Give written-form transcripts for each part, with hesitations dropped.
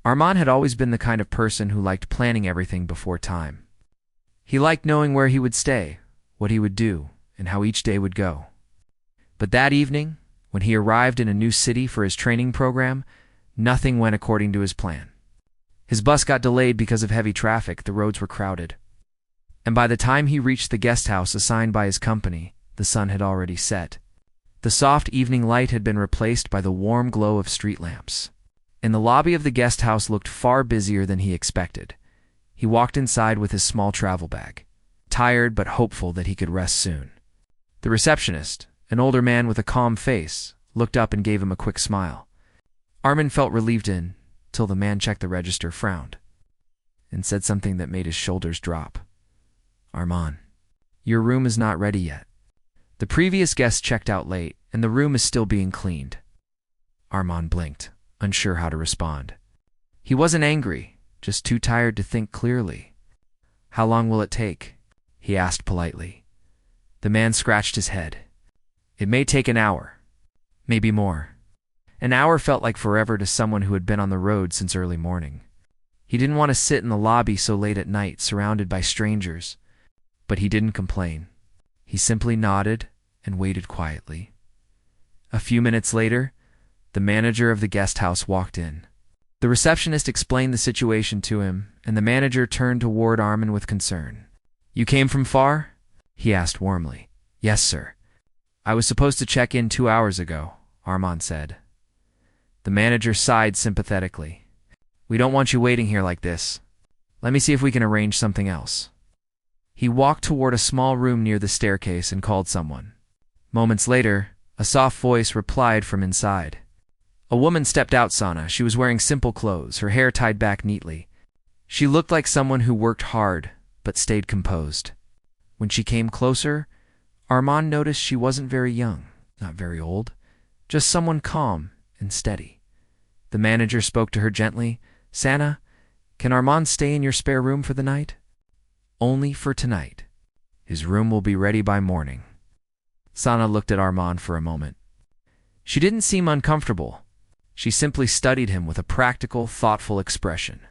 Armand had always been the kind of person who liked planning everything before time. He liked knowing where he would stay, what he would do, and how each day would go. But that evening, when he arrived in a new city for his training program, nothing went according to his plan. His bus got delayed because of heavy traffic, the roads were crowded. And by the time he reached the guest house assigned by his company, the sun had already set. The soft evening light had been replaced by the warm glow of street lamps. And the lobby of the guest house looked far busier than he expected. He walked inside with his small travel bag, tired but hopeful that he could rest soon. The receptionist, an older man with a calm face, looked up and gave him a quick smile. Armand felt relieved till the man checked the register, frowned, and said something that made his shoulders drop. "Armand, your room is not ready yet. The previous guest checked out late, and the room is still being cleaned." Armand blinked, unsure how to respond. He wasn't angry, just too tired to think clearly. "How long will it take?" he asked politely. The man scratched his head. "It may take an hour, maybe more." An hour felt like forever to someone who had been on the road since early morning. He didn't want to sit in the lobby so late at night, surrounded by strangers. But he didn't complain. He simply nodded and waited quietly. A few minutes later, the manager of the guest house walked in. The receptionist explained the situation to him, and the manager turned toward Armand with concern. "You came from far?" he asked warmly. "Yes, sir. I was supposed to check in 2 hours ago," Armand said. The manager sighed sympathetically. "We don't want you waiting here like this. Let me see if we can arrange something else." He walked toward a small room near the staircase and called someone. Moments later, a soft voice replied from inside. A woman stepped out, Sana. She was wearing simple clothes, her hair tied back neatly. She looked like someone who worked hard, but stayed composed. When she came closer, Armand noticed she wasn't very young, not very old, just someone calm and steady. The manager spoke to her gently. "Sana, can Armand stay in your spare room for the night?" "Only for tonight. His room will be ready by morning." Sana looked at Armand for a moment. She didn't seem uncomfortable. She simply studied him with a practical, thoughtful expression.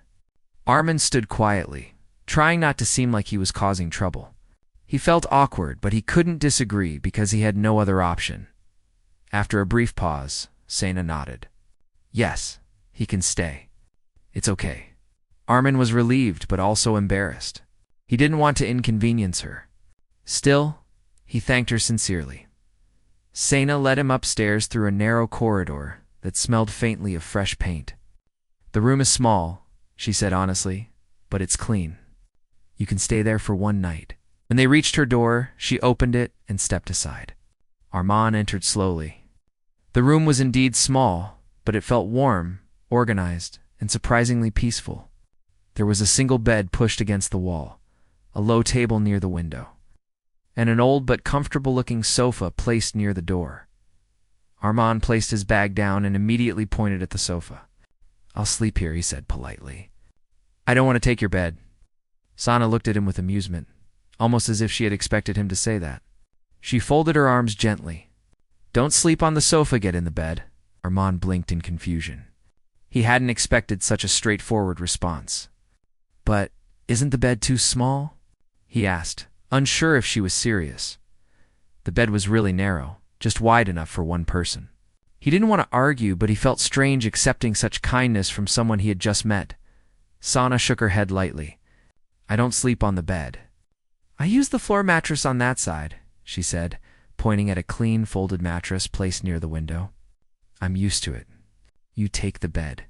Armand stood quietly, trying not to seem like he was causing trouble. He felt awkward, but he couldn't disagree because he had no other option. After a brief pause, Sana nodded. "Yes, he can stay. It's okay." Armand was relieved, but also embarrassed. He didn't want to inconvenience her. Still, he thanked her sincerely. Sana led him upstairs through a narrow corridor that smelled faintly of fresh paint. "The room is small," she said honestly, "but it's clean. You can stay there for one night." When they reached her door, she opened it and stepped aside. Armand entered slowly. The room was indeed small, but it felt warm, organized, and surprisingly peaceful. There was a single bed pushed against the wall, a low table near the window, and an old but comfortable-looking sofa placed near the door. Armand placed his bag down and immediately pointed at the sofa. "I'll sleep here," he said politely. "I don't want to take your bed." Sana looked at him with amusement, almost as if she had expected him to say that. She folded her arms gently. "Don't sleep on the sofa, get in the bed." Armand blinked in confusion. He hadn't expected such a straightforward response. "But isn't the bed too small?" he asked, unsure if she was serious. The bed was really narrow, just wide enough for one person. He didn't want to argue, but he felt strange accepting such kindness from someone he had just met. Sana shook her head lightly. "I don't sleep on the bed. I use the floor mattress on that side," she said, pointing at a clean, folded mattress placed near the window. "I'm used to it. You take the bed."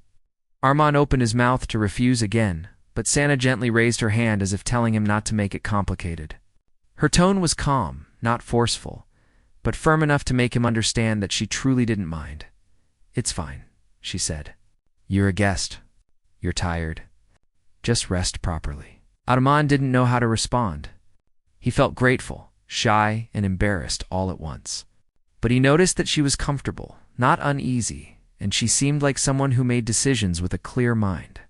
Armand opened his mouth to refuse again, but Sana gently raised her hand as if telling him not to make it complicated. Her tone was calm, not forceful, but firm enough to make him understand that she truly didn't mind. "It's fine," she said. "You're a guest. You're tired. Just rest properly." Armand didn't know how to respond. He felt grateful, shy, and embarrassed all at once. But he noticed that she was comfortable, not uneasy, and she seemed like someone who made decisions with a clear mind.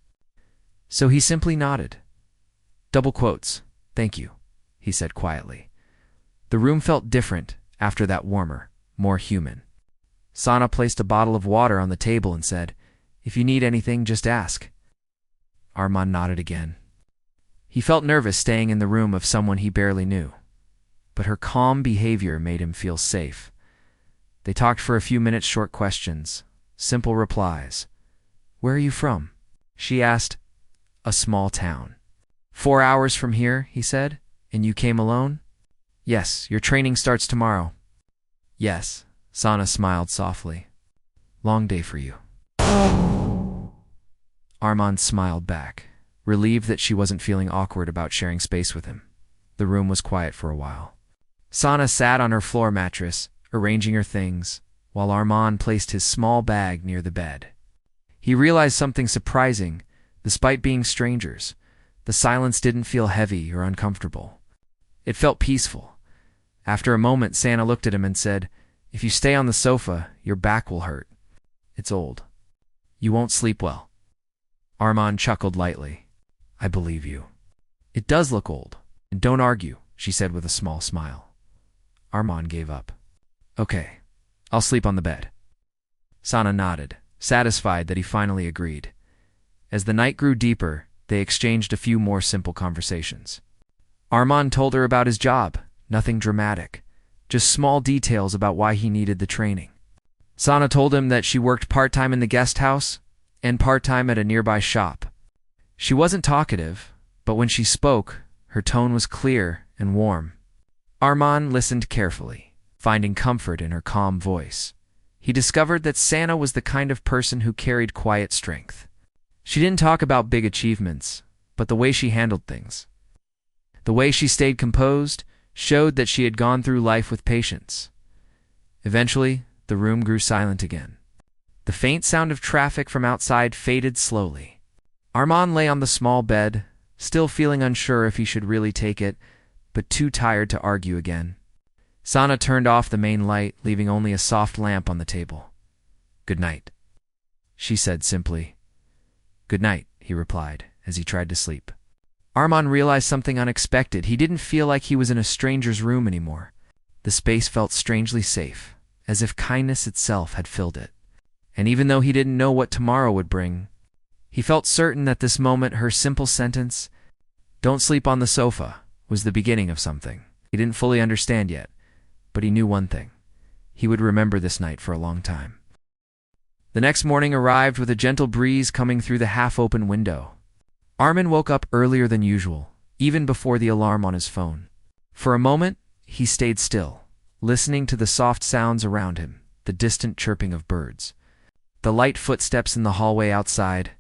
So he simply nodded. "Double quotes, thank you," he said quietly. The room felt different after that, warmer, more human. Sana placed a bottle of water on the table and said, "If you need anything, just ask." Armand nodded again. He felt nervous staying in the room of someone he barely knew, but her calm behavior made him feel safe. They talked for a few minutes, short questions, simple replies. "Where are you from?" she asked. "A small town." 4 hours from here, he said. "And you came alone?" "Yes, your training starts tomorrow." "Yes," Sana smiled softly. "Long day for you." Armand smiled back, relieved that she wasn't feeling awkward about sharing space with him. The room was quiet for a while. Sana sat on her floor mattress, arranging her things, while Armand placed his small bag near the bed. He realized something surprising. Despite being strangers, the silence didn't feel heavy or uncomfortable. It felt peaceful. After a moment, Sana looked at him and said, "If you stay on the sofa, your back will hurt. It's old. You won't sleep well." Armand chuckled lightly. "I believe you. It does look old. And don't argue," she said with a small smile. Armand gave up. "Okay, I'll sleep on the bed." Sana nodded, satisfied that he finally agreed. As the night grew deeper, they exchanged a few more simple conversations. Armand told her about his job, nothing dramatic, just small details about why he needed the training. Sana told him that she worked part-time in the guest house and part-time at a nearby shop. She wasn't talkative, but when she spoke, her tone was clear and warm. Armand listened carefully, finding comfort in her calm voice. He discovered that Sana was the kind of person who carried quiet strength. She didn't talk about big achievements, but the way she handled things. The way she stayed composed showed that she had gone through life with patience. Eventually, the room grew silent again. The faint sound of traffic from outside faded slowly. Armand lay on the small bed, still feeling unsure if he should really take it, but too tired to argue again. Sana turned off the main light, leaving only a soft lamp on the table. "Good night," she said simply. "Good night," he replied, as he tried to sleep. Armand realized something unexpected. He didn't feel like he was in a stranger's room anymore. The space felt strangely safe, as if kindness itself had filled it. And even though he didn't know what tomorrow would bring, he felt certain that this moment, her simple sentence, "Don't sleep on the sofa," was the beginning of something. He didn't fully understand yet, but he knew one thing. He would remember this night for a long time. The next morning arrived with a gentle breeze coming through the half-open window. Armand woke up earlier than usual, even before the alarm on his phone. For a moment, he stayed still, listening to the soft sounds around him, the distant chirping of birds, the light footsteps in the hallway outside,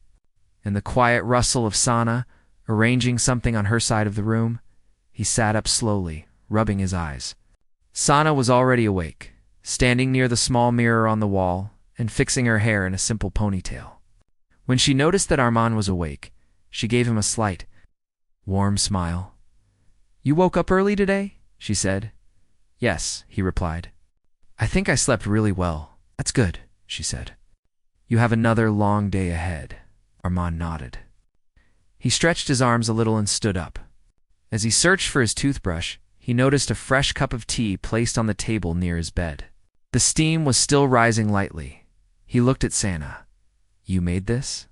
and the quiet rustle of Sana arranging something on her side of the room. He sat up slowly, rubbing his eyes. Sana was already awake, standing near the small mirror on the wall and fixing her hair in a simple ponytail. When she noticed that Armand was awake, she gave him a slight, warm smile. "You woke up early today?" she said. "Yes," he replied. "I think I slept really well." "That's good," she said. "You have another long day ahead." Armand nodded. He stretched his arms a little and stood up. As he searched for his toothbrush, he noticed a fresh cup of tea placed on the table near his bed. The steam was still rising lightly. He looked at Sana. "You made this?"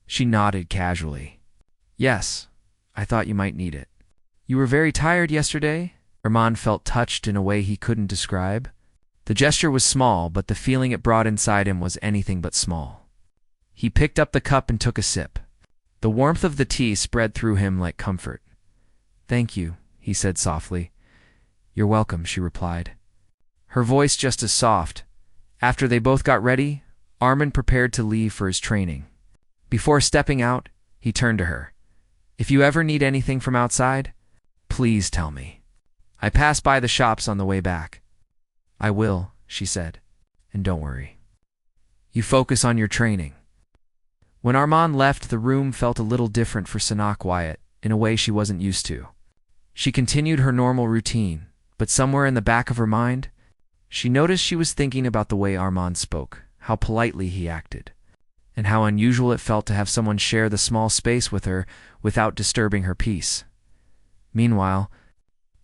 She nodded casually. "Yes, I thought you might need it." "You were very tired yesterday?" Armand felt touched in a way he couldn't describe. The gesture was small, but the feeling it brought inside him was anything but small. He picked up the cup and took a sip. The warmth of the tea spread through him like comfort. "Thank you," he said softly. "You're welcome," she replied, her voice just as soft. After they both got ready, Armand prepared to leave for his training. Before stepping out, he turned to her. "If you ever need anything from outside, please tell me. I pass by the shops on the way back." "I will," she said, "and don't worry. You focus on your training." When Armand left, the room felt a little different for Sana Quiet, in a way she wasn't used to. She continued her normal routine, but somewhere in the back of her mind, she noticed she was thinking about the way Armand spoke, how politely he acted, and how unusual it felt to have someone share the small space with her without disturbing her peace. Meanwhile,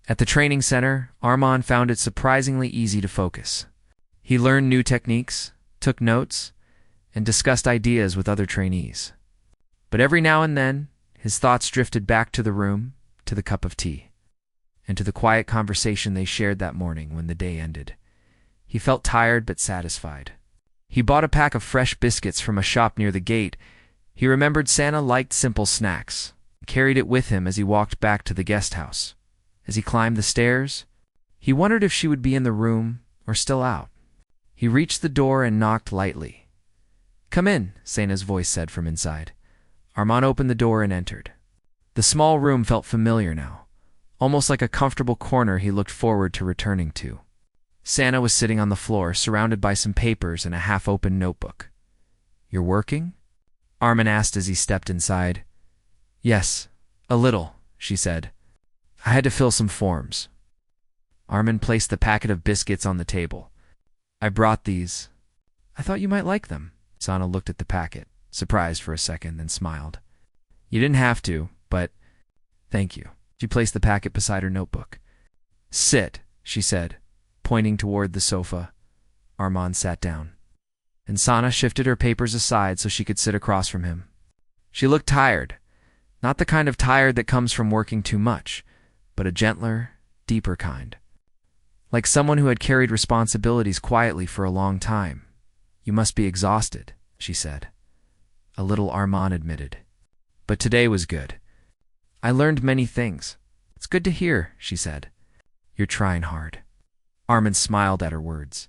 at the training center, Armand found it surprisingly easy to focus. He learned new techniques, took notes, and discussed ideas with other trainees. But every now and then, his thoughts drifted back to the room, to the cup of tea, and to the quiet conversation they shared that morning when the day ended. He felt tired but satisfied. He bought a pack of fresh biscuits from a shop near the gate. He remembered Santa liked simple snacks, and carried it with him as he walked back to the guest house. As he climbed the stairs, he wondered if she would be in the room or still out. He reached the door and knocked lightly. "Come in," Santa's voice said from inside. Armand opened the door and entered. The small room felt familiar now, almost like a comfortable corner he looked forward to returning to. Santa was sitting on the floor, surrounded by some papers and a half-open notebook. "You're working?" Armand asked as he stepped inside. "Yes, a little," she said. "I had to fill some forms." Armand placed the packet of biscuits on the table. "I brought these. I thought you might like them." Santa looked at the packet, surprised for a second, then smiled. "You didn't have to, but thank you." She placed the packet beside her notebook. "Sit," she said, pointing toward the sofa. Armand sat down, and Sana shifted her papers aside so she could sit across from him. She looked tired, not the kind of tired that comes from working too much, but a gentler, deeper kind. Like someone who had carried responsibilities quietly for a long time. "You must be exhausted," she said. A little, Armand admitted. "But today was good. I learned many things." "It's good to hear," she said. "You're trying hard." Armand smiled at her words.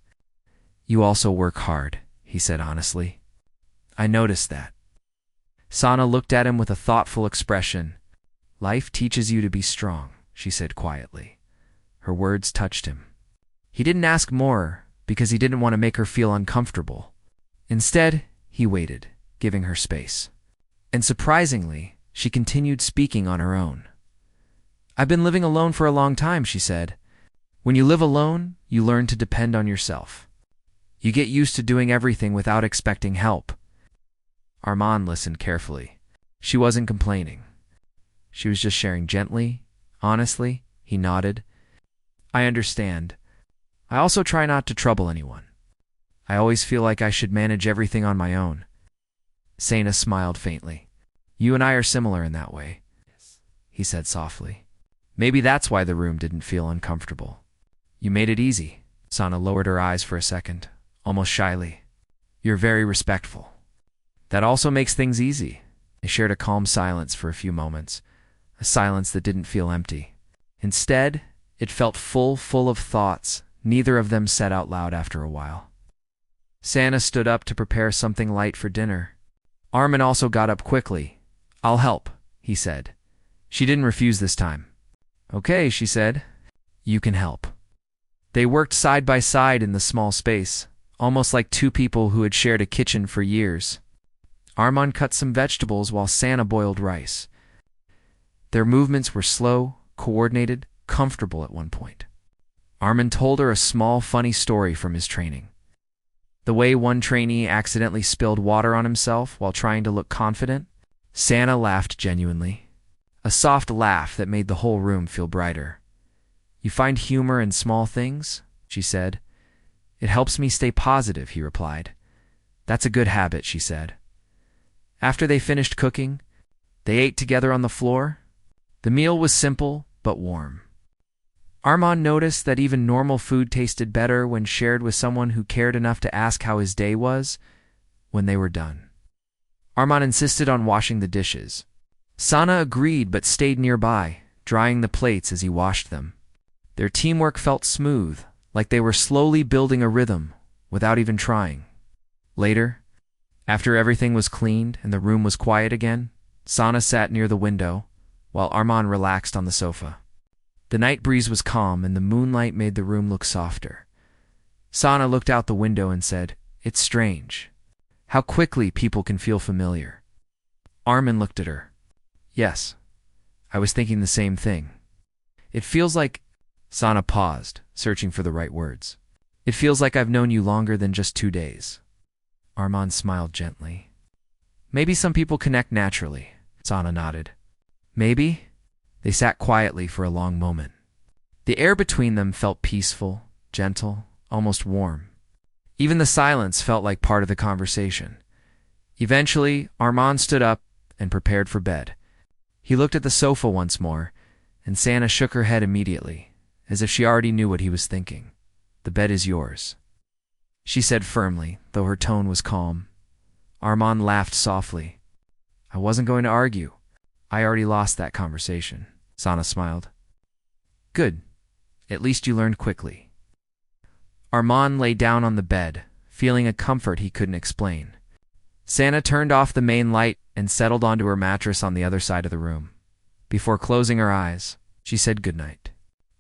"You also work hard," he said honestly. "I noticed that." Sana looked at him with a thoughtful expression. "Life teaches you to be strong," she said quietly. Her words touched him. He didn't ask more because he didn't want to make her feel uncomfortable. Instead, he waited, giving her space. And surprisingly, she continued speaking on her own. "I've been living alone for a long time," she said. "When you live alone, you learn to depend on yourself. You get used to doing everything without expecting help." Armand listened carefully. She wasn't complaining. She was just sharing gently, honestly. He nodded. "I understand. I also try not to trouble anyone. I always feel like I should manage everything on my own." Santa smiled faintly. "You and I are similar in that way," he said softly. "Maybe that's why the room didn't feel uncomfortable. You made it easy." Sana lowered her eyes for a second, almost shyly. "You're very respectful. That also makes things easy." They shared a calm silence for a few moments, a silence that didn't feel empty. Instead, it felt full of thoughts neither of them said out loud after a while. Santa stood up to prepare something light for dinner. Armand also got up quickly. "I'll help," he said. She didn't refuse this time. "Okay," she said. "You can help." They worked side by side in the small space, almost like two people who had shared a kitchen for years. Armand cut some vegetables while Santa boiled rice. Their movements were slow, coordinated, comfortable at one point. Armand told her a small, funny story from his training. The way one trainee accidentally spilled water on himself while trying to look confident. Santa laughed genuinely. A soft laugh that made the whole room feel brighter. "You find humor in small things?" she said. "It helps me stay positive," he replied. "That's a good habit," she said. After they finished cooking, they ate together on the floor. The meal was simple but warm. Armand noticed that even normal food tasted better when shared with someone who cared enough to ask how his day was when they were done. Armand insisted on washing the dishes. Sana agreed but stayed nearby, drying the plates as he washed them. Their teamwork felt smooth, like they were slowly building a rhythm without even trying. Later, after everything was cleaned and the room was quiet again, Sana sat near the window while Armand relaxed on the sofa. The night breeze was calm and the moonlight made the room look softer. Sana looked out the window and said, "It's strange how quickly people can feel familiar." Armand looked at her. "Yes, I was thinking the same thing. It feels like—" Sana paused, searching for the right words. "It feels like I've known you longer than just 2 days." Armand smiled gently. "Maybe some people connect naturally." Sana nodded. "Maybe." They sat quietly for a long moment. The air between them felt peaceful, gentle, almost warm. Even the silence felt like part of the conversation. Eventually, Armand stood up and prepared for bed. He looked at the sofa once more, and Santa shook her head immediately, as if she already knew what he was thinking. "The bed is yours," she said firmly, though her tone was calm. Armand laughed softly. "I wasn't going to argue. I already lost that conversation." Sana smiled. "Good. At least you learned quickly." Armand lay down on the bed, feeling a comfort he couldn't explain. Santa turned off the main light and settled onto her mattress on the other side of the room. Before closing her eyes, she said goodnight.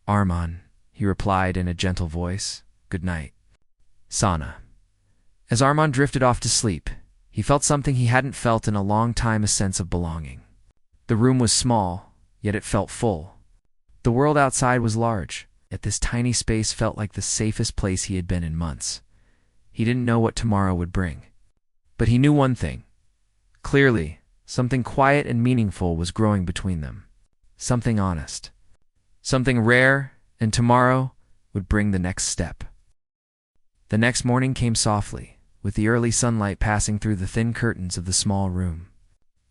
"Armand," he replied in a gentle voice. "Good night." Sana. As Armand drifted off to sleep, he felt something he hadn't felt in a long time, a sense of belonging. The room was small, yet it felt full. The world outside was large, yet this tiny space felt like the safest place he had been in months. He didn't know what tomorrow would bring. But he knew one thing. Clearly, something quiet and meaningful was growing between them. Something honest. Something rare, and tomorrow would bring the next step. The next morning came softly, with the early sunlight passing through the thin curtains of the small room.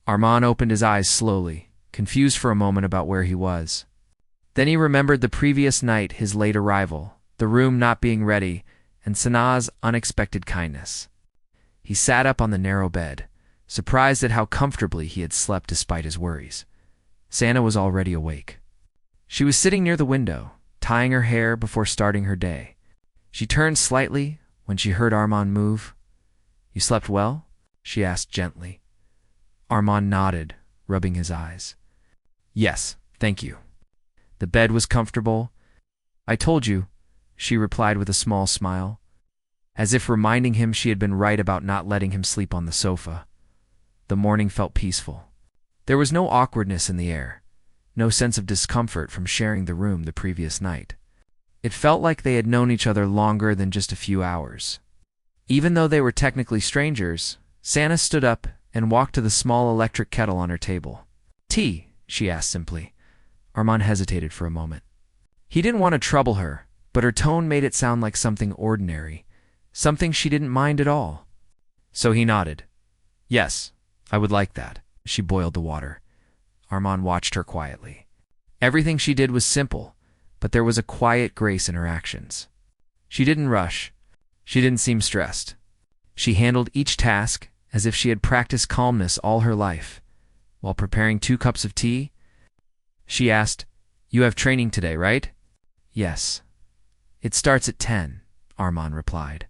Armand opened his eyes slowly, confused for a moment about where he was. Then he remembered the previous night, his late arrival, the room not being ready, and Sana's unexpected kindness. He sat up on the narrow bed, surprised at how comfortably he had slept despite his worries. Sana was already awake. She was sitting near the window, tying her hair before starting her day. She turned slightly when she heard Armand move. "You slept well?" she asked gently. Armand nodded, rubbing his eyes. "Yes, thank you." The bed was comfortable. "I told you," she replied with a small smile, as if reminding him she had been right about not letting him sleep on the sofa. The morning felt peaceful. There was no awkwardness in the air, no sense of discomfort from sharing the room the previous night. It felt like they had known each other longer than just a few hours. Even though they were technically strangers, Sana stood up and walked to the small electric kettle on her table. "Tea?" she asked simply. Armand hesitated for a moment. He didn't want to trouble her, but her tone made it sound like something ordinary, something she didn't mind at all. So he nodded. "Yes, I would like that." She boiled the water. Armand watched her quietly. Everything she did was simple, but there was a quiet grace in her actions. She didn't rush. She didn't seem stressed. She handled each task as if she had practiced calmness all her life. While preparing 2 cups of tea, she asked, "You have training today, right?" "Yes." "It starts at 10, Armand replied.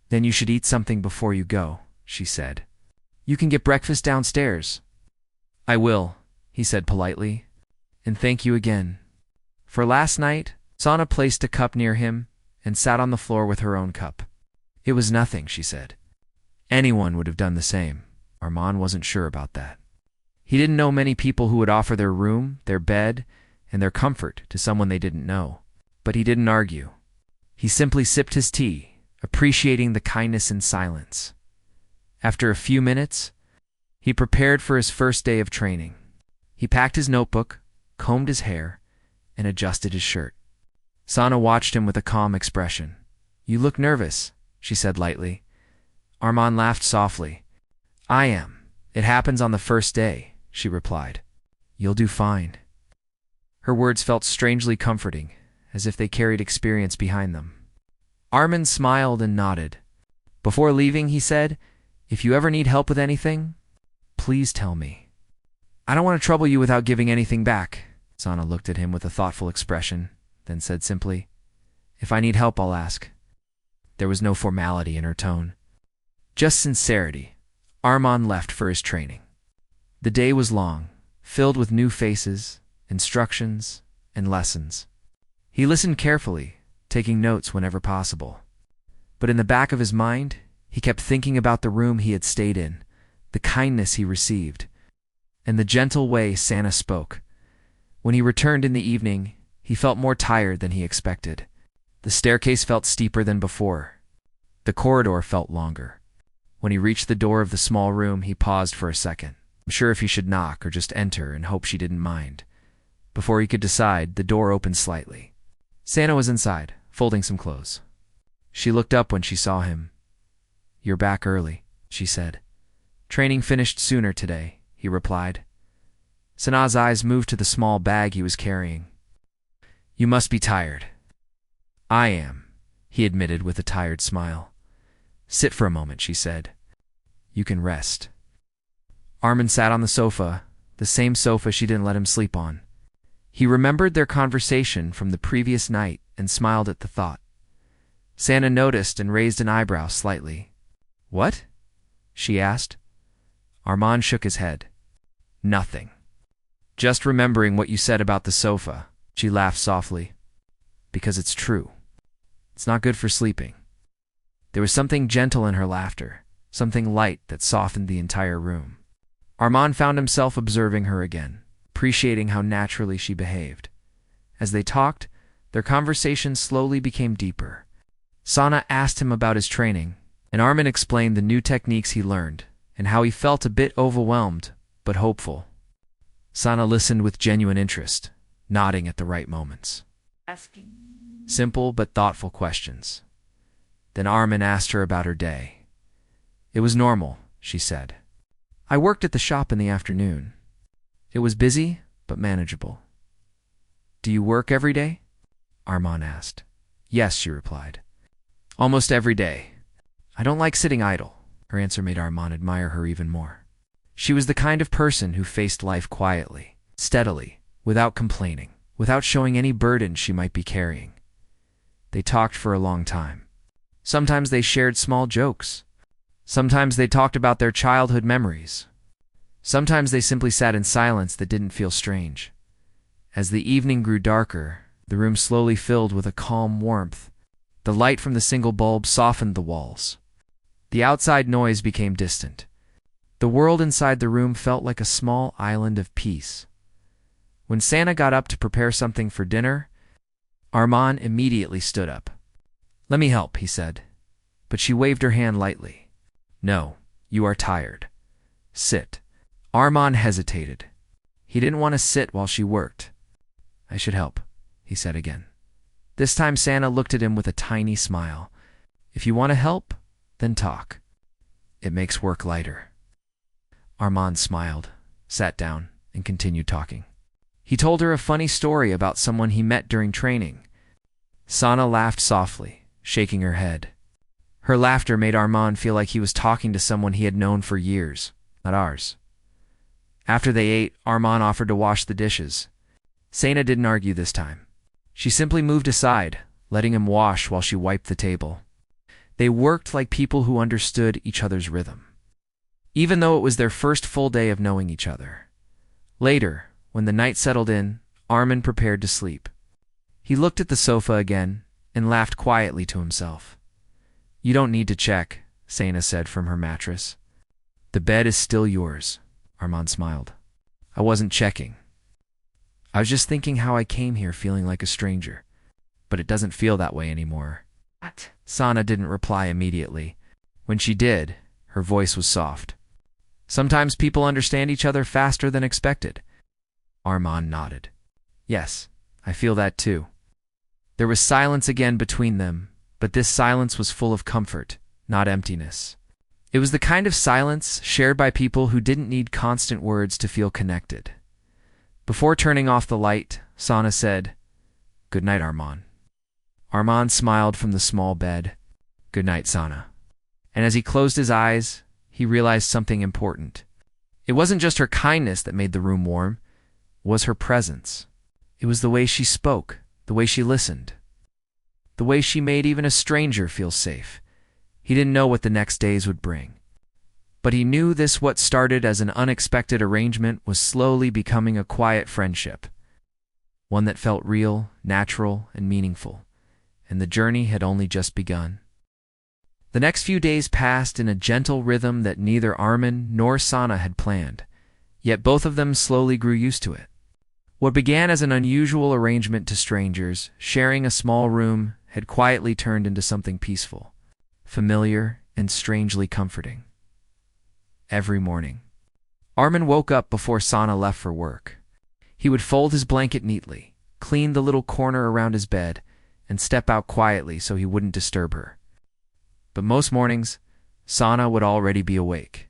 "Then you should eat something before you go," she said. "You can get breakfast downstairs." "I will," he said politely. "And thank you again." For last night, Sana placed a cup near him and sat on the floor with her own cup. "It was nothing," she said. Anyone would have done the same. Armand wasn't sure about that. He didn't know many people who would offer their room, their bed, and their comfort to someone they didn't know. But he didn't argue. He simply sipped his tea, appreciating the kindness in silence. After a few minutes, he prepared for his first day of training. He packed his notebook, combed his hair, and adjusted his shirt. Sana watched him with a calm expression. "You look nervous," she said lightly. Armand laughed softly. "I am. It happens on the first day," she replied. "You'll do fine." Her words felt strangely comforting, as if they carried experience behind them. Armand smiled and nodded. Before leaving, he said, "If you ever need help with anything, please tell me." "I don't want to trouble you without giving anything back." Sana looked at him with a thoughtful expression, then said simply, "If I need help, I'll ask." There was no formality in her tone, just sincerity. Armand left for his training. The day was long, filled with new faces, instructions, and lessons. He listened carefully, taking notes whenever possible. But in the back of his mind, he kept thinking about the room he had stayed in, the kindness he received, and the gentle way Sana spoke. When he returned in the evening, he felt more tired than he expected. The staircase felt steeper than before. The corridor felt longer. When he reached the door of the small room, he paused for a second, unsure if he should knock or just enter and hope she didn't mind. Before he could decide, the door opened slightly. Sana was inside, folding some clothes. She looked up when she saw him. "You're back early," she said. "Training finished sooner today," he replied. Sana's eyes moved to the small bag he was carrying. You must be tired. I am, he admitted with a tired smile. Sit for a moment, she said. You can rest. Armin sat on the sofa, the same sofa she didn't let him sleep on. He remembered their conversation from the previous night and smiled at the thought. Sana noticed and raised an eyebrow slightly. What? She asked. Armand shook his head. Nothing. Just remembering what you said about the sofa, she laughed softly. Because it's true. It's not good for sleeping. There was something gentle in her laughter, something light that softened the entire room. Armand found himself observing her again, appreciating how naturally she behaved. As they talked, their conversation slowly became deeper. Sana asked him about his training, and Armin explained the new techniques he learned, and how he felt a bit overwhelmed, but hopeful. Sana listened with genuine interest, nodding at the right moments. Simple but thoughtful questions. Then Armin asked her about her day. It was normal, she said. I worked at the shop in the afternoon. It was busy, but manageable. Do you work every day? Armand asked. Yes, she replied. Almost every day. I don't like sitting idle. Her answer made Armand admire her even more. She was the kind of person who faced life quietly, steadily, without complaining, without showing any burden she might be carrying. They talked for a long time. Sometimes they shared small jokes. Sometimes they talked about their childhood memories. Sometimes they simply sat in silence that didn't feel strange. As the evening grew darker, the room slowly filled with a calm warmth. The light from the single bulb softened the walls. The outside noise became distant. The world inside the room felt like a small island of peace. When Sana got up to prepare something for dinner, Armand immediately stood up. Let me help, he said, but she waved her hand lightly. No, you are tired. Sit. Armand hesitated. He didn't want to sit while she worked. I should help, he said again. This time Sana looked at him with a tiny smile. If you want to help, then talk. It makes work lighter. Armand smiled, sat down, and continued talking. He told her a funny story about someone he met during training. Sana laughed softly, shaking her head. Her laughter made Armand feel like he was talking to someone he had known for years, not ours. After they ate, Armand offered to wash the dishes. Sana didn't argue this time. She simply moved aside, letting him wash while she wiped the table. They worked like people who understood each other's rhythm. Even though it was their first full day of knowing each other. Later, when the night settled in, Armin prepared to sleep. He looked at the sofa again and laughed quietly to himself. You don't need to check, Sana said from her mattress. The bed is still yours, Armand smiled. I wasn't checking. I was just thinking how I came here feeling like a stranger. But it doesn't feel that way anymore. What? Sana didn't reply immediately. When she did, her voice was soft. Sometimes people understand each other faster than expected. Armand nodded. Yes, I feel that too. There was silence again between them, but this silence was full of comfort, not emptiness. It was the kind of silence shared by people who didn't need constant words to feel connected. Before turning off the light, Sana said, Good night, Armand. Armand smiled from the small bed. Good night, Sana. And as he closed his eyes, he realized something important. It wasn't just her kindness that made the room warm. It was her presence. It was the way she spoke, the way she listened, the way she made even a stranger feel safe. He didn't know what the next days would bring. But he knew this what started as an unexpected arrangement was slowly becoming a quiet friendship. One that felt real, natural, and meaningful. And the journey had only just begun. The next few days passed in a gentle rhythm that neither Armin nor Sana had planned, yet both of them slowly grew used to it. What began as an unusual arrangement to strangers, sharing a small room, had quietly turned into something peaceful, familiar, and strangely comforting. Every morning, Armin woke up before Sana left for work. He would fold his blanket neatly, clean the little corner around his bed, and step out quietly so he wouldn't disturb her. But most mornings, Sana would already be awake.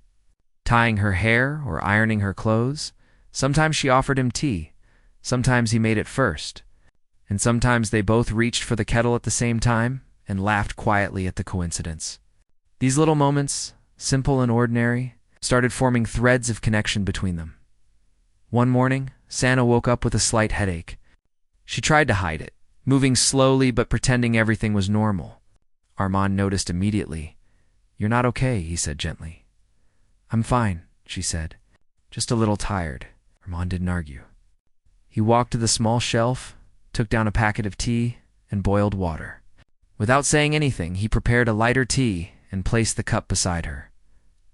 tying her hair or ironing her clothes. Sometimes she offered him tea. Sometimes he made it first. And sometimes they both reached for the kettle at the same time and laughed quietly at the coincidence. These little moments, simple and ordinary, started forming threads of connection between them. One morning, Sana woke up with a slight headache. She tried to hide it, moving slowly but pretending everything was normal. Armand noticed immediately. "You're not okay," he said gently. "I'm fine," she said. "Just a little tired." Armand didn't argue. He walked to the small shelf, took down a packet of tea, and boiled water. Without saying anything, he prepared a lighter tea and placed the cup beside her.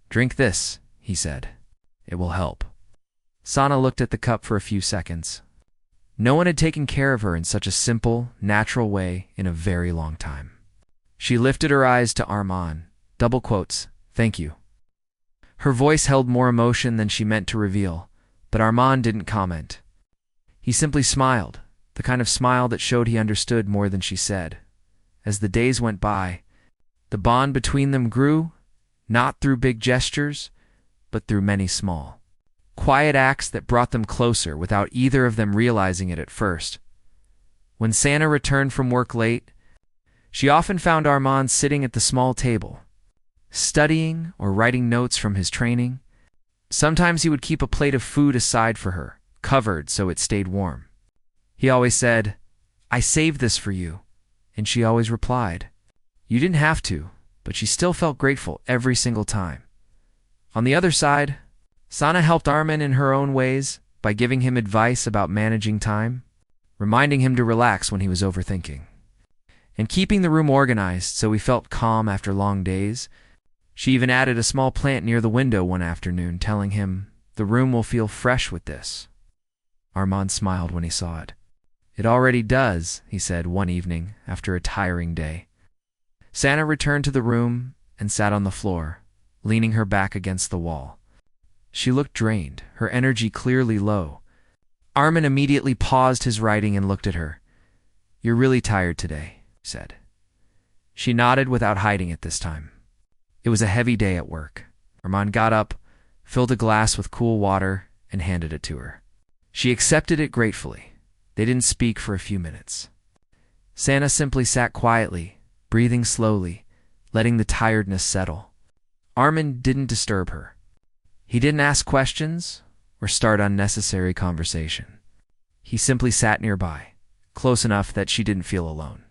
"Drink this," he said. "It will help." Sana looked at the cup for a few seconds. No one had taken care of her in such a simple, natural way in a very long time. She lifted her eyes to Armand. Double quotes, "Thank you." Her voice held more emotion than she meant to reveal, but Armand didn't comment. He simply smiled, the kind of smile that showed he understood more than she said. As the days went by, the bond between them grew, not through big gestures, but through many small, quiet acts that brought them closer without either of them realizing it at first. When Sana returned from work late, she often found Armand sitting at the small table, studying or writing notes from his training. Sometimes he would keep a plate of food aside for her, covered so it stayed warm. He always said, "I saved this for you," and she always replied, "You didn't have to," but she still felt grateful every single time. On the other side, Sana helped Armin in her own ways by giving him advice about managing time, reminding him to relax when he was overthinking, and keeping the room organized so he felt calm after long days. She even added a small plant near the window one afternoon, telling him, "The room will feel fresh with this." Armand smiled when he saw it. "It already does," he said one evening after a tiring day. Sana returned to the room and sat on the floor, leaning her back against the wall. She looked drained, her energy clearly low. Armin immediately paused his writing and looked at her. "You're really tired today," he said. She nodded without hiding it this time. It was a heavy day at work. Armand got up, filled a glass with cool water, and handed it to her. She accepted it gratefully. They didn't speak for a few minutes. Sana simply sat quietly, breathing slowly, letting the tiredness settle. Armin didn't disturb her. He didn't ask questions or start unnecessary conversation. He simply sat nearby, close enough that she didn't feel alone,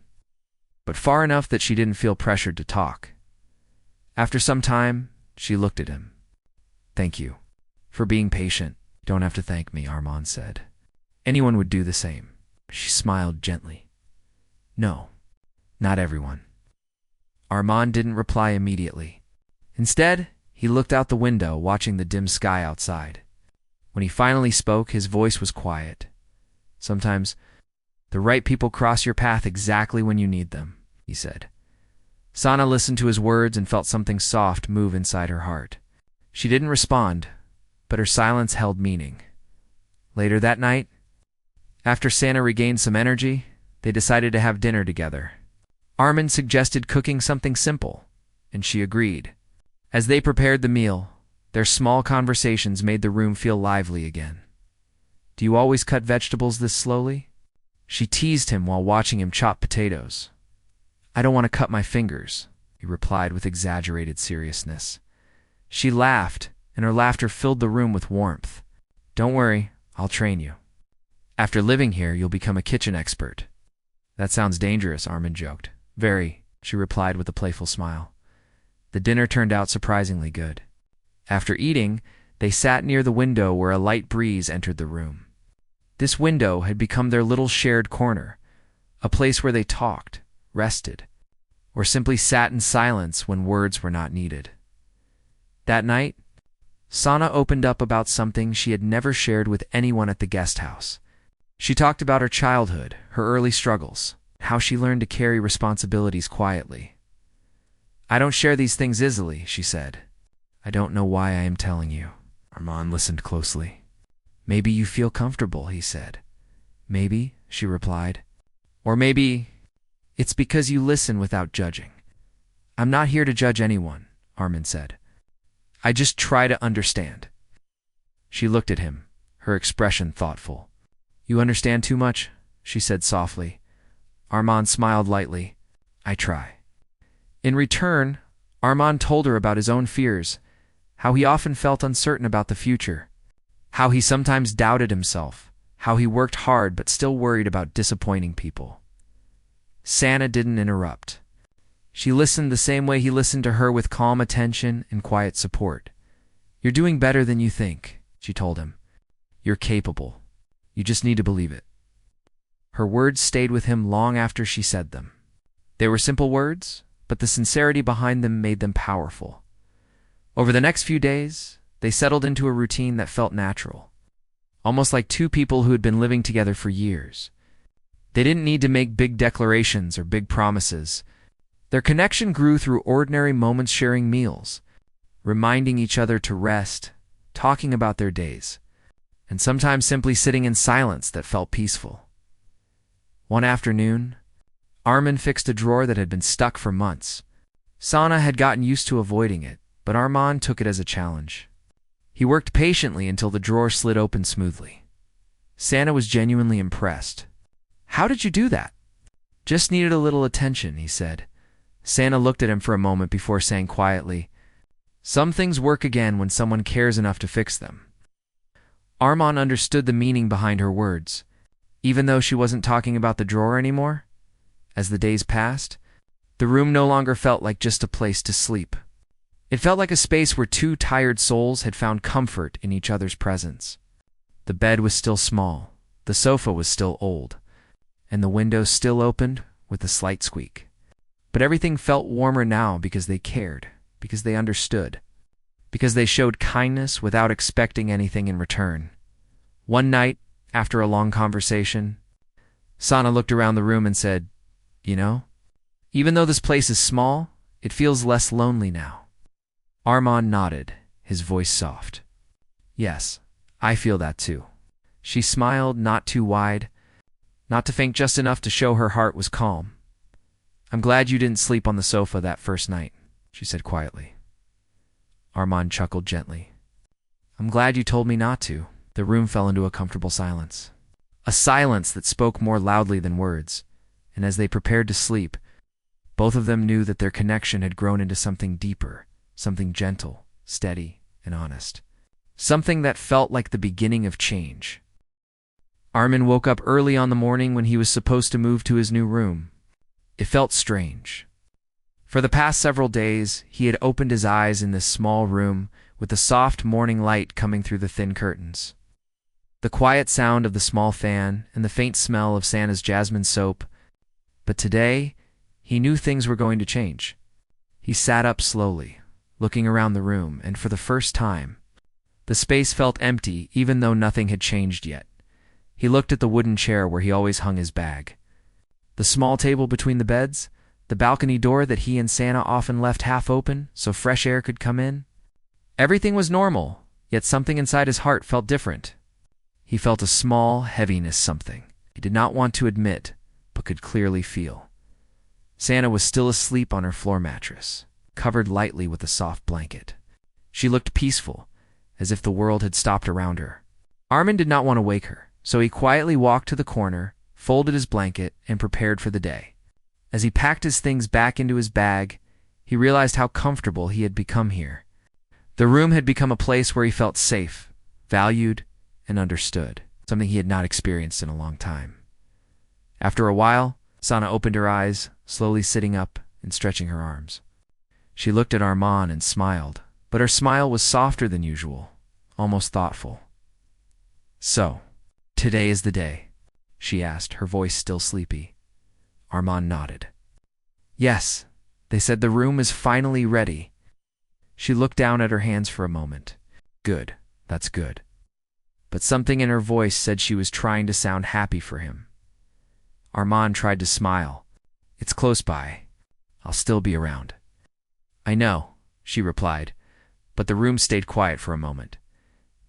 but far enough that she didn't feel pressured to talk. After some time, she looked at him. "Thank you for being patient." "Don't have to thank me," Armand said. "Anyone would do the same." She smiled gently. "No, not everyone." Armand didn't reply immediately. Instead, he looked out the window, watching the dim sky outside. When he finally spoke, his voice was quiet. "Sometimes the right people cross your path exactly when you need them," he said. Sana listened to his words and felt something soft move inside her heart. She didn't respond, but her silence held meaning. Later that night, after Sana regained some energy, they decided to have dinner together. Armin suggested cooking something simple, and she agreed. As they prepared the meal, their small conversations made the room feel lively again. "Do you always cut vegetables this slowly?" She teased him while watching him chop potatoes. "I don't want to cut my fingers," he replied with exaggerated seriousness. She laughed, and her laughter filled the room with warmth. "Don't worry, I'll train you. After living here, you'll become a kitchen expert." "That sounds dangerous," Armin joked. "Very," she replied with a playful smile. The dinner turned out surprisingly good. After eating, they sat near the window where a light breeze entered the room. This window had become their little shared corner, a place where they talked, rested, or simply sat in silence when words were not needed. That night, Sana opened up about something she had never shared with anyone at the guest house. She talked about her childhood, her early struggles, how she learned to carry responsibilities quietly. "I don't share these things easily," she said. "I don't know why I am telling you." Armand listened closely. "Maybe you feel comfortable," he said. "Maybe," she replied. "Or maybe it's because you listen without judging." "I'm not here to judge anyone," Armin said. I just try to understand. She looked at him, her expression thoughtful. You understand too much, she said softly. Armand smiled lightly. I try. In return, Armand told her about his own fears, how he often felt uncertain about the future, how he sometimes doubted himself, how he worked hard but still worried about disappointing people. Sana didn't interrupt. She listened the same way he listened to her, with calm attention and quiet support. You're doing better than you think, she told him. You're capable. You just need to believe it. Her words stayed with him long after she said them. They were simple words, but the sincerity behind them made them powerful. Over the next few days, they settled into a routine that felt natural, almost like two people who had been living together for years. They didn't need to make big declarations or big promises. Their connection grew through ordinary moments, sharing meals, reminding each other to rest, talking about their days, and sometimes simply sitting in silence that felt peaceful. One afternoon, Armand fixed a drawer that had been stuck for months. Sana had gotten used to avoiding it, but Armand took it as a challenge. He worked patiently until the drawer slid open smoothly. Sana was genuinely impressed. How did you do that? Just needed a little attention, he said. Sana looked at him for a moment before saying quietly, Some things work again when someone cares enough to fix them. Armand understood the meaning behind her words, even though she wasn't talking about the drawer anymore. As the days passed, the room no longer felt like just a place to sleep. It felt like a space where two tired souls had found comfort in each other's presence. The bed was still small, the sofa was still old, and the window still opened with a slight squeak. But everything felt warmer now because they cared, because they understood, because they showed kindness without expecting anything in return. One night, after a long conversation, Sana looked around the room and said, You know, even though this place is small, it feels less lonely now. Armand nodded, his voice soft. Yes, I feel that too. She smiled, not too wide, not to faint, just enough to show her heart was calm. I'm glad you didn't sleep on the sofa that first night, she said quietly. Armand chuckled gently. I'm glad you told me not to. The room fell into a comfortable silence. A silence that spoke more loudly than words, and as they prepared to sleep, both of them knew that their connection had grown into something deeper, something gentle, steady, and honest. Something that felt like the beginning of change. Armand woke up early on the morning when he was supposed to move to his new room. It felt strange. For the past several days, he had opened his eyes in this small room with the soft morning light coming through the thin curtains. The quiet sound of the small fan and the faint smell of Sana's jasmine soap. But today, he knew things were going to change. He sat up slowly, looking around the room, and for the first time, the space felt empty even though nothing had changed yet. He looked at the wooden chair where he always hung his bag, the small table between the beds, the balcony door that he and Sana often left half open so fresh air could come in. Everything was normal, yet something inside his heart felt different. He felt a small heaviness, something he did not want to admit, but could clearly feel. Sana was still asleep on her floor mattress, covered lightly with a soft blanket. She looked peaceful, as if the world had stopped around her. Armand did not want to wake her, so he quietly walked to the corner, folded his blanket, and prepared for the day. As he packed his things back into his bag, he realized how comfortable he had become here. The room had become a place where he felt safe, valued, and understood, something he had not experienced in a long time. After a while, Sana opened her eyes, slowly sitting up and stretching her arms. She looked at Armand and smiled, but her smile was softer than usual, almost thoughtful. So, today is the day, she asked, her voice still sleepy. Armand nodded. Yes, they said the room is finally ready. She looked down at her hands for a moment. Good, that's good. But something in her voice said she was trying to sound happy for him. Armand tried to smile. It's close by. I'll still be around. I know, she replied, but the room stayed quiet for a moment.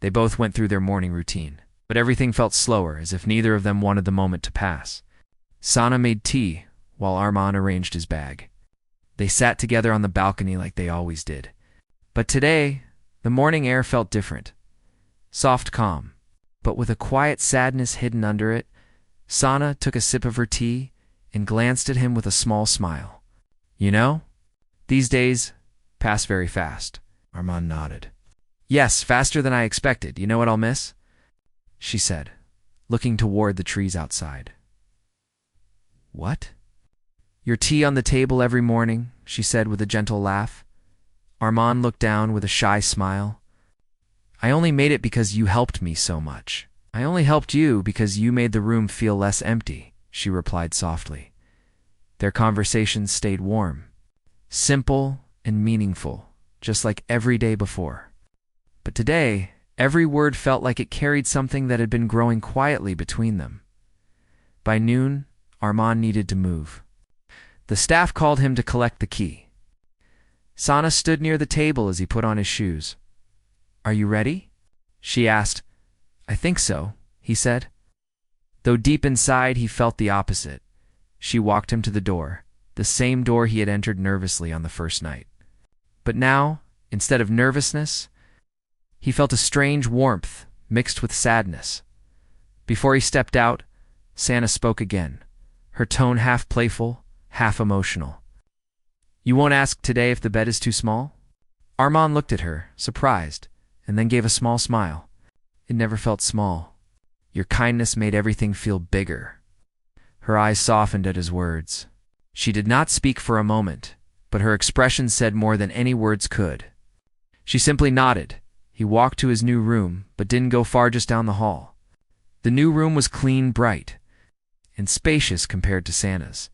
They both went through their morning routine, but everything felt slower, as if neither of them wanted the moment to pass. Sana made tea, while Armand arranged his bag. They sat together on the balcony like they always did. But today, The morning air felt different. Soft calm, but with a quiet sadness hidden under it. Sana took a sip of her tea and glanced at him with a small smile. You know, these days pass very fast. Armand nodded. Yes, faster than I expected. You know what I'll miss? She said, looking toward the trees outside. What? Your tea on the table every morning, she said with a gentle laugh. Armand looked down with a shy smile. I only made it because you helped me so much. I only helped you because you made the room feel less empty, she replied softly. Their conversation stayed warm, simple and meaningful, just like every day before. But today, every word felt like it carried something that had been growing quietly between them. By noon, Armand needed to move. The staff called him to collect the key. Sana stood near the table as he put on his shoes. Are you ready? She asked. I think so, he said. Though deep inside he felt the opposite. She walked him to the door, the same door he had entered nervously on the first night. But now, instead of nervousness, he felt a strange warmth mixed with sadness. Before he stepped out, Sana spoke again, her tone half playful, half emotional. You won't ask today if the bed is too small? Armand looked at her, surprised, and then gave a small smile. It never felt small. Your kindness made everything feel bigger. Her eyes softened at his words. She did not speak for a moment, but her expression said more than any words could. She simply nodded. He walked to his new room, but didn't go far just down the hall. The new room was clean, bright, and spacious compared to Sana's.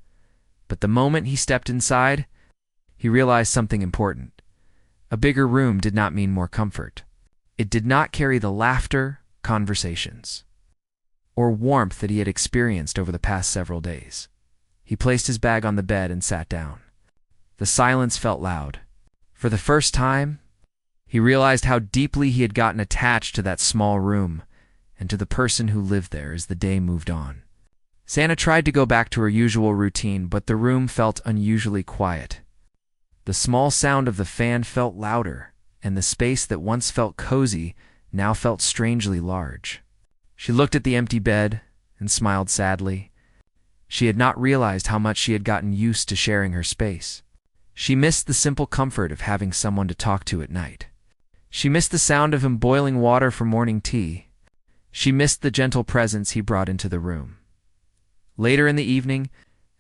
But the moment he stepped inside, he realized something important. A bigger room did not mean more comfort. It did not carry the laughter, conversations, or warmth that he had experienced over the past several days. He placed his bag on the bed and sat down. The silence felt loud. For the first time, he realized how deeply he had gotten attached to that small room and to the person who lived there as the day moved on. Sana tried to go back to her usual routine, but the room felt unusually quiet. The small sound of the fan felt louder, and the space that once felt cozy now felt strangely large. She looked at the empty bed and smiled sadly. She had not realized how much she had gotten used to sharing her space. She missed the simple comfort of having someone to talk to at night. She missed the sound of him boiling water for morning tea. She missed the gentle presence he brought into the room. Later in the evening,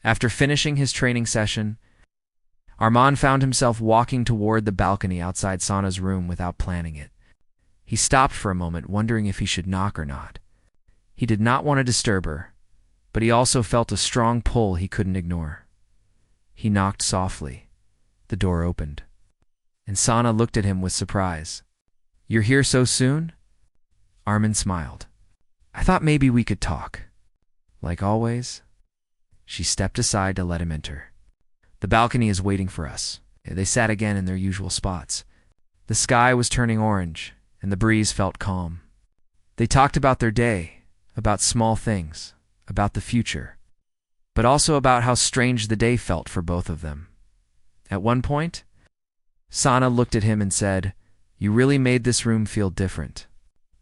after finishing his training session, Armand found himself walking toward the balcony outside Sana's room without planning it. He stopped for a moment, wondering if he should knock or not. He did not want to disturb her, but he also felt a strong pull he couldn't ignore. He knocked softly. The door opened, and Sana looked at him with surprise. You're here so soon? Armand smiled. I thought maybe we could talk. Like always? She stepped aside to let him enter. The balcony is waiting for us. They sat again in their usual spots. The sky was turning orange, and the breeze felt calm. They talked about their day, about small things, about the future, but also about how strange the day felt for both of them. At one point, Sana looked at him and said, You really made this room feel different.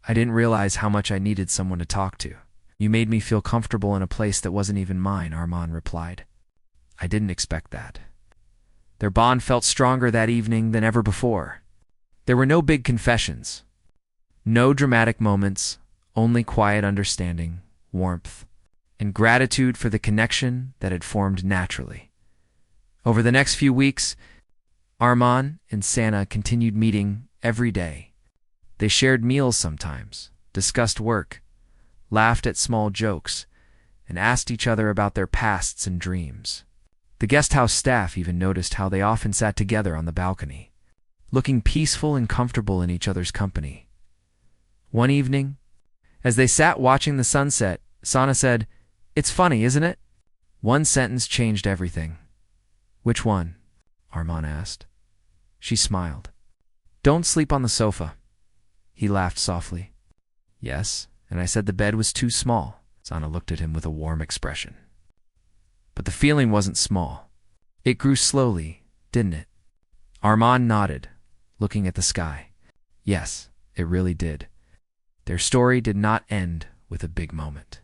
I didn't realize how much I needed someone to talk to. You made me feel comfortable in a place that wasn't even mine, Armand replied. I didn't expect that. Their bond felt stronger that evening than ever before. There were no big confessions, no dramatic moments, only quiet understanding, warmth, and gratitude for the connection that had formed naturally. Over the next few weeks, Armand and Sana continued meeting every day. They shared meals sometimes, discussed work, laughed at small jokes, and asked each other about their pasts and dreams. The guest house staff even noticed how they often sat together on the balcony, looking peaceful and comfortable in each other's company. One evening, as they sat watching the sunset, Sana said, It's funny, isn't it? One sentence changed everything. Which one? Armand asked. She smiled. Don't sleep on the sofa. He laughed softly. Yes, and I said the bed was too small. Sana looked at him with a warm expression. But the feeling wasn't small. It grew slowly, didn't it? Armand nodded, looking at the sky. Yes, it really did. Their story did not end with a big moment.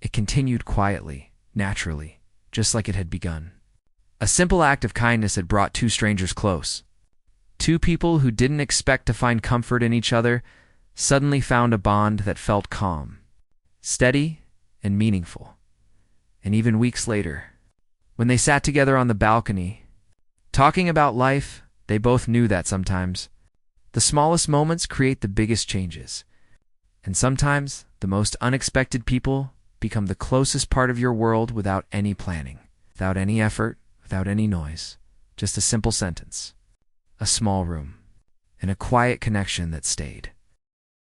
It continued quietly, naturally, just like it had begun. A simple act of kindness had brought two strangers close. Two people who didn't expect to find comfort in each other suddenly found a bond that felt calm, steady, and meaningful. And even weeks later, when they sat together on the balcony, talking about life, they both knew that sometimes the smallest moments create the biggest changes. And sometimes the most unexpected people become the closest part of your world without any planning, without any effort, without any noise. Just a simple sentence, a small room, and a quiet connection that stayed.